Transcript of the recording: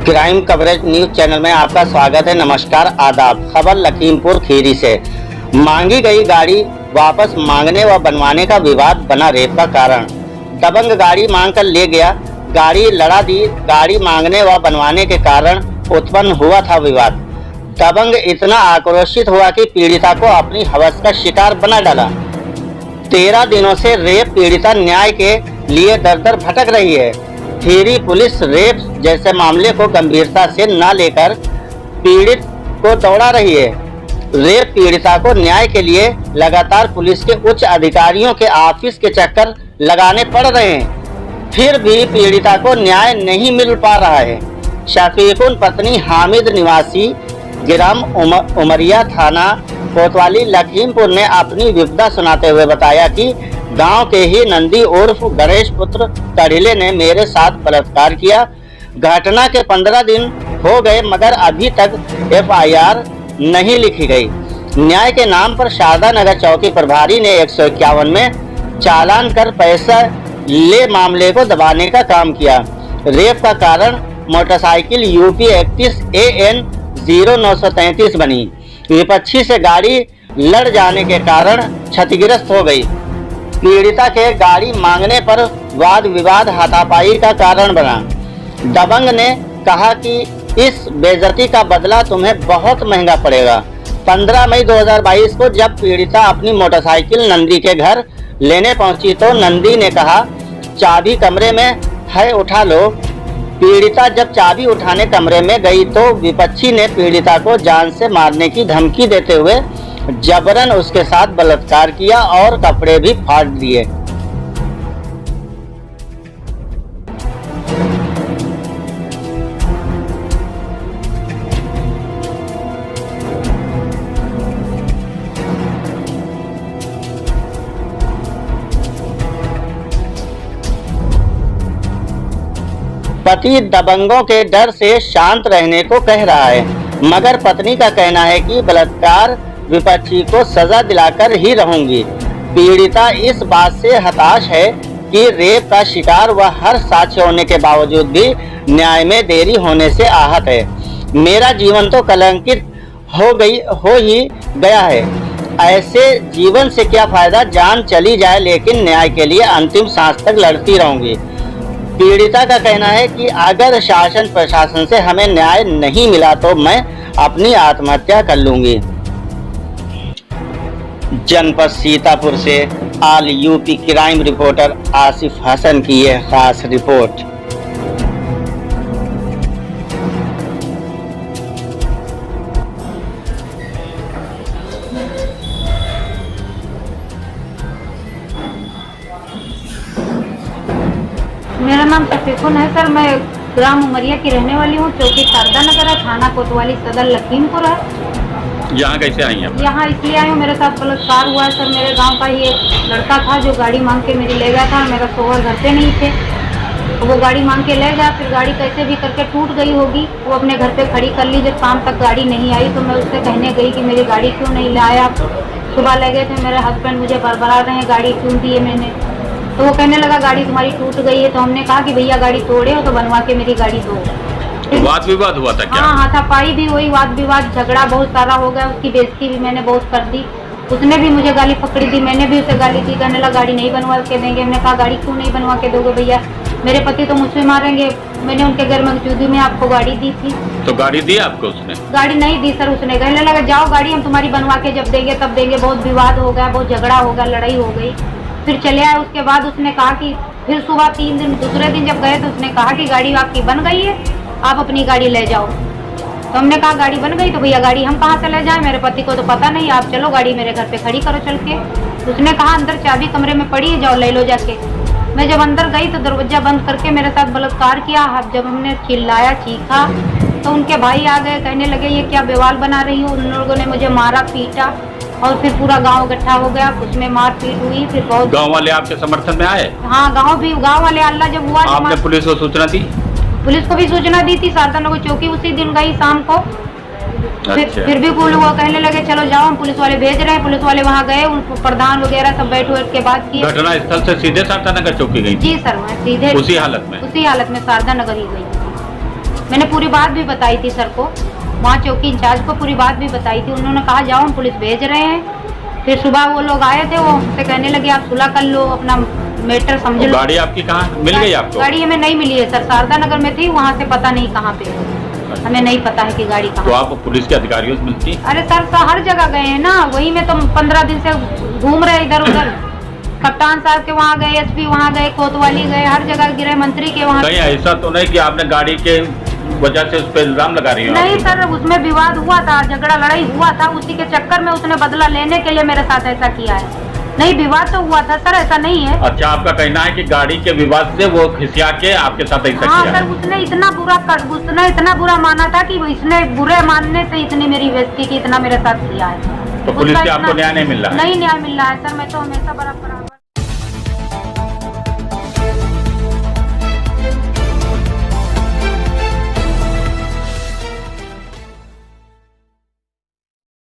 Crime coverage news channel में आपका स्वागत है। नमस्कार, आदाब। खबर लखीमपुर खीरी से। मांगी गई गाड़ी वापस मांगने व बनवाने का विवाद बना रेप का कारण। दबंग गाड़ी मांगकर ले गया, गाड़ी लड़ा दी। गाड़ी मांगने व बनवाने के कारण उत्पन्न हुआ था विवाद। दबंग इतना आक्रोशित हुआ कि पीड़िता को अपनी हवस का शिकार बना डाला। 13 दिनों से रेप पीड़िता न्याय के लिए दर दर भटक रही है। खीरी पुलिस रेप जैसे मामले को गंभीरता से न लेकर पीड़ित को दौड़ा रही है। रेप पीड़िता को न्याय के लिए लगातार पुलिस के उच्च अधिकारियों के ऑफिस के चक्कर लगाने पड़ रहे हैं, फिर भी पीड़िता को न्याय नहीं मिल पा रहा है। शफीकुन पत्नी हामिद निवासी ग्राम उमरिया थाना कोतवाली लखीमपुर ने अपनी विपदा सुनाते हुए बताया कि गांव के ही नंदी उर्फ गणेश पुत्र कड़िले ने मेरे साथ बलात्कार किया। घटना के 15 दिन हो गए मगर अभी तक FIR नहीं लिखी गई। न्याय के नाम पर शारदा नगर चौकी प्रभारी ने 151 में चालान कर पैसा ले मामले को दबाने का काम किया। रेप का कारण मोटरसाइकिल UP 31 AN 0933 बनी। विपक्षी से गाड़ी लड़ जाने के कारण क्षतिग्रस्त हो गई। पीड़िता के गाड़ी मांगने पर वाद विवाद हाथापाई का कारण बना। दबंग ने कहा कि इस बेइज्जती का बदला तुम्हें बहुत महंगा पड़ेगा। 15 मई 2022 को जब पीड़िता अपनी मोटरसाइकिल नंदी के घर लेने पहुंची तो नंदी ने कहा, चाबी कमरे में है, उठा लो। पीड़िता जब चाबी उठाने कमरे में गई तो विपक्षी ने पीड़िता को जान से मारने की धमकी देते हुए जबरन उसके साथ बलात्कार किया और कपड़े भी फाड़ दिए। पति दबंगों के डर से शांत रहने को कह रहा है, मगर पत्नी का कहना है कि बलात्कार विपक्षी को सजा दिलाकर ही रहूंगी। पीड़िता इस बात से हताश है कि रेप का शिकार व हर साक्ष्य होने के बावजूद भी न्याय में देरी होने से आहत है। मेरा जीवन तो कलंकित हो ही गया है। ऐसे जीवन से क्या फायदा, जान चली जाए लेकिन न्याय के लिए अंतिम सांस तक लड़ती रहूंगी। पीड़िता का कहना है कि अगर शासन प्रशासन से हमें न्याय नहीं मिला तो मैं अपनी आत्महत्या कर लूंगी। जनपद सीतापुर से all UP crime reporter Asif Hasan की यह खास रिपोर्ट। मेरा नाम शफीकुन है सर। मैं ग्राम उमरिया की रहने वाली हूँ। चौकी शारदा नगर है, थाना कोतवाली सदर लखीमपुर है। यहाँ कैसे आई हैं? यहाँ इसलिए आई हूँ, मेरे साथ बलात्कार हुआ है सर। मेरे गांव का ही एक लड़का था जो गाड़ी मांग के मेरी ले गया था। मेरा शोहर घर पे नहीं थे तो वो गाड़ी मांग के ले गया। फिर गाड़ी कैसे भी करके टूट गई होगी, वो अपने घर पे खड़ी कर ली। जब शाम तक गाड़ी नहीं आई तो मैं उससे कहने गई कि मेरी गाड़ी क्यों नहीं लाया आप। सुबह ले गए थे, मेरे हस्बैंड मुझे बरबरा रहे हैं गाड़ी क्यों दी है मैंने। तो वो कहने लगा गाड़ी तुम्हारी टूट गई है। तो हमने कहा कि भैया गाड़ी तोड़े हो तो बनवा के मेरी गाड़ी दो। तो वाद विवाद हुआ था क्या? हाँ, हाथापाई भी हुई, वाद विवाद झगड़ा बहुत सारा हो गया। उसकी बेइज्जती भी मैंने बहुत कर दी। उसने भी मुझे गाली पकड़ी दी, मैंने भी उसे गाली दी। कहने लगा गाड़ी नहीं बनवा के देंगे। हमने कहा गाड़ी क्यों नहीं बनवा के दोगे भैया, मेरे पति तो मुझसे मारेंगे। मैंने उनके घर मौजूदगी में आपको गाड़ी दी थी। तो गाड़ी दी आपको उसने? गाड़ी नहीं दी सर उसने। कहने लगा जाओ गाड़ी हम तुम्हारी बनवा के जब देंगे तब देंगे। बहुत विवाद हो गया, बहुत झगड़ा हो गया, लड़ाई हो गई। फिर चले आए। उसके बाद उसने कहा कि फिर सुबह 3 दिन दूसरे दिन जब गए तो उसने कहा कि गाड़ी आपकी बन गई है, आप अपनी गाड़ी ले जाओ। तो हमने कहा गाड़ी बन गई तो भैया गाड़ी हम कहाँ से ले जाएं, मेरे पति को तो पता नहीं, आप चलो गाड़ी मेरे घर पे खड़ी करो चल के। उसने कहा अंदर चाबी कमरे में पड़ी है, जाओ ले लो जाके। मैं जब अंदर गई तो दरवाजा बंद करके मेरे साथ बलात्कार किया। जब हमने चिल्लाया चीखा तो उनके भाई आ गए, कहने लगे ये क्या बेवाल बना रही हो। उन लोगों ने मुझे मारा पीटा और फिर पूरा गांव इकट्ठा हो गया, उसमें मारपीट हुई। फिर बहुत गांव वाले आपके समर्थन में आए? हाँ, गांव वाले अल्लाह जब हुआ। आपने पुलिस को सूचना दी? पुलिस को भी सूचना दी थी। शारदा नगर चौकी उसी दिन गई शाम को। फिर भी वो कहने लगे चलो जाओ, हम पुलिस वाले भेज रहे हैं। पुलिस वाले वहाँ गए, उन प्रधान वगैरह सब बैठ के बात की। घटना स्थल से सीधे शारदा नगर चौकी गई? जी सर, मैं सीधे उसी हालत में शारदा नगर ही गई। मैंने पूरी बात भी बताई थी सर को, वहाँ चौकी इंचार्ज को पूरी बात भी बताई थी। उन्होंने कहा जाओ हम पुलिस भेज रहे हैं। फिर सुबह वो लोग आए थे, वो हमसे कहने लगे आप सुलह कर लो, अपना मैटर समझ लो। गाड़ी आपकी कहाँ मिल गई आपको? गाड़ी हमें नहीं मिली है सर, शारदा नगर में थी, वहाँ से पता नहीं कहाँ पे है। हमें नहीं पता है कि गाड़ी तो कहाँ। आप पुलिस के अधिकारियों से मिलती? अरे सर हर जगह गए हैं ना, वही में तो 15 दिन से घूम रहे इधर उधर। कप्तान साहब के वहाँ गए, एसपी वहाँ गए, कोतवाली गए, हर जगह गृह मंत्री के वहाँ। कहीं ऐसा तो नहीं कि आपने गाड़ी के वजह से उस पर इल्जाम लगा रही हो? नहीं सर, उसमें विवाद हुआ था, झगड़ा लड़ाई हुआ था, उसी के चक्कर में उसने बदला लेने के लिए मेरे साथ ऐसा किया है। नहीं, विवाद तो हुआ था सर, ऐसा नहीं है। अच्छा, आपका कहना है कि गाड़ी के विवाद से वो खिसिया के आपके साथ ऐसा हाँ किया सर, है? उसने इतना बुरा माना था कि इसने बुरे मानने से इतनी मेरी बेइज्जती की, इतना मेरे साथ किया है। तो पुलिस से उसका आपको न्याय नहीं मिल रहा है? नहीं न्याय मिल रहा है सर, मैं तो हमेशा बराबर